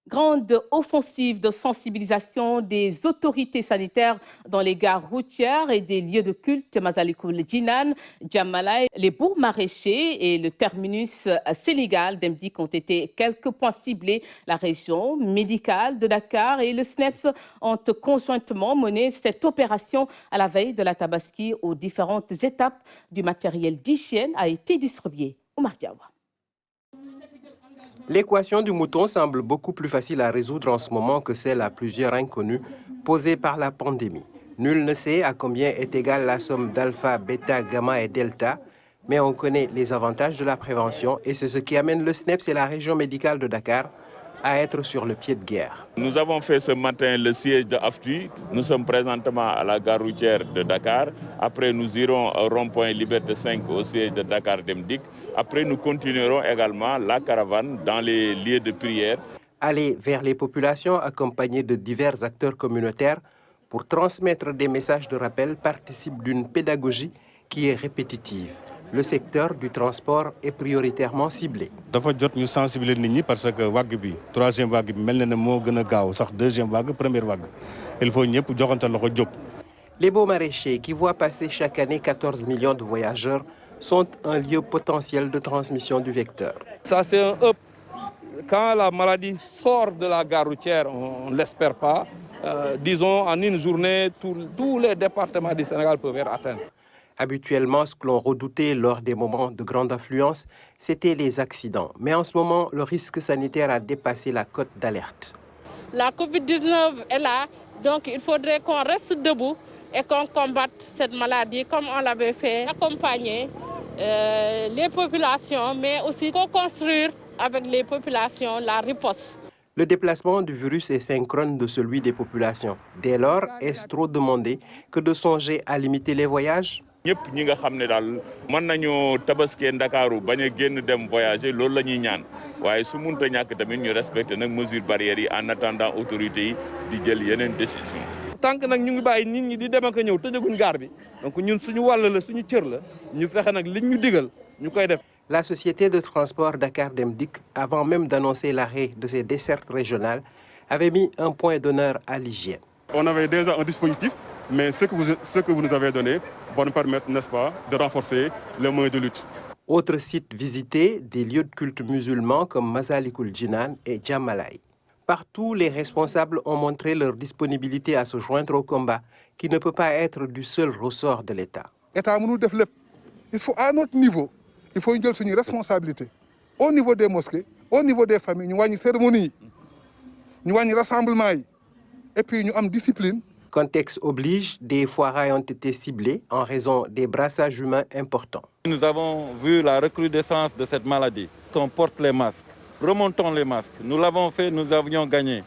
Grande offensive de sensibilisation des autorités sanitaires dans les gares routières et des lieux de culte, Masalikul Jinan, Djamalai, les bourgs maraîchers et le terminus sénégal d'Emdik ont été quelques points ciblés. La région médicale de Dakar et le SNEPS ont conjointement mené cette opération à la veille de la Tabaski aux différentes étapes. Du matériel d'hygiène a été distribué. Oumar Diawa. L'équation du mouton semble beaucoup plus facile à résoudre en ce moment que celle à plusieurs inconnus posée par la pandémie. Nul ne sait à combien est égale la somme d'alpha, bêta, gamma et delta, mais on connaît les avantages de la prévention et c'est ce qui amène le SNEPS et la région médicale de Dakar à être sur le pied de guerre. Nous avons fait ce matin le siège de AFTU. Nous sommes présentement à la gare routière de Dakar. Après, nous irons au rond-point Liberté 5 au siège de Dakar Demdik. Après, nous continuerons également la caravane dans les lieux de prière. Aller vers les populations accompagnées de divers acteurs communautaires pour transmettre des messages de rappel participe d'une pédagogie qui est répétitive. Le secteur du transport est prioritairement ciblé. Dafa jot ñu sensibiliser nit ñi parce que vague bi troisième vague bi mel na ne moo gën a gaaw sax deuxième vague première vague il faut ñëpp joxante loxo jóg. Les beaux maraîchers qui voient passer chaque année 14 millions de voyageurs sont un lieu potentiel de transmission du vecteur. Ça c'est un up. Quand la maladie sort de la gare routière, on ne l'espère pas, disons en une journée, tous les départements du Sénégal peuvent être atteints. Habituellement, ce que l'on redoutait lors des moments de grande affluence, c'était les accidents. Mais en ce moment, le risque sanitaire a dépassé la cote d'alerte. La Covid-19 est là, donc il faudrait qu'on reste debout et qu'on combatte cette maladie comme on l'avait fait. Accompagner les populations, mais aussi co-construire avec les populations la riposte. Le déplacement du virus est synchrone de celui des populations. Dès lors, est-ce trop demandé que de songer à limiter les voyages? ñëpp ñi nga xam ne daal mën nañoo tabaskee Ndakaaru bañ a génn dem voyager loolu la ñuy ñaan waaye su munta ñàkk tamit ñu respecté nag mesures barrières yi en attendant autorités yi di jël yeneen décision. Tant que nag ñu ngi bàyyi nit ñi di dem ak a ñëw tëjaguñ gaar bi donc ñun suñu wàll la suñu cër la ñu fexe nag liñ ñu digal ñu koy def. La société de transport Dakar Demdik, avant même d'annoncer l'arrêt de ses dessertes régionales, avait mis un point d'honneur à l'hygiène. On avait déjà un dispositif, mais ce que vous nous avez donné va nous permettre, n'est-ce pas, de renforcer les moyens de lutte. Autres sites visités, des lieux de culte musulmans comme Masalikul Jinan et Djamalai. Partout, les responsables ont montré leur disponibilité à se joindre au combat, qui ne peut pas être du seul ressort de l'État. L'État mënul def lépp. Il faut à notre niveau, il faut une jël responsabilité. Au niveau des mosquées, au niveau des familles, ñu wàññi cérémonie, ñu wàññi rassemblement yi, et puis ñu am discipline. Contexte oblige, des foirailles ont été ciblés en raison des brassages humains importants. Nous avons vu la recrudescence de cette maladie. On porte les masques. Remontons les masques. Nous l'avons fait, nous avions gagné.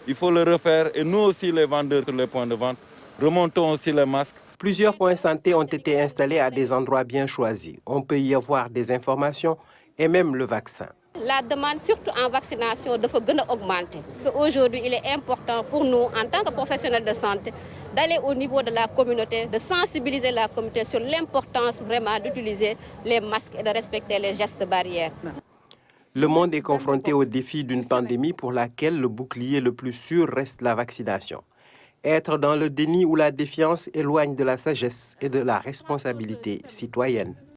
Il faut le refaire et nous aussi les vendeurs sur les points de vente, remontons aussi les masques. Plusieurs points santé ont été installés à des endroits bien choisis. On peut y avoir des informations et même le vaccin. La demande, surtout en vaccination, doit augmenter. Aujourd'hui, il est important pour nous, en tant que professionnels de santé, d'aller au niveau de la communauté, de sensibiliser la communauté sur l'importance vraiment d'utiliser les masques et de respecter les gestes barrières. Le monde est confronté au défi d'une pandémie pour laquelle le bouclier le plus sûr reste la vaccination. Être dans le déni ou la défiance éloigne de la sagesse et de la responsabilité citoyenne.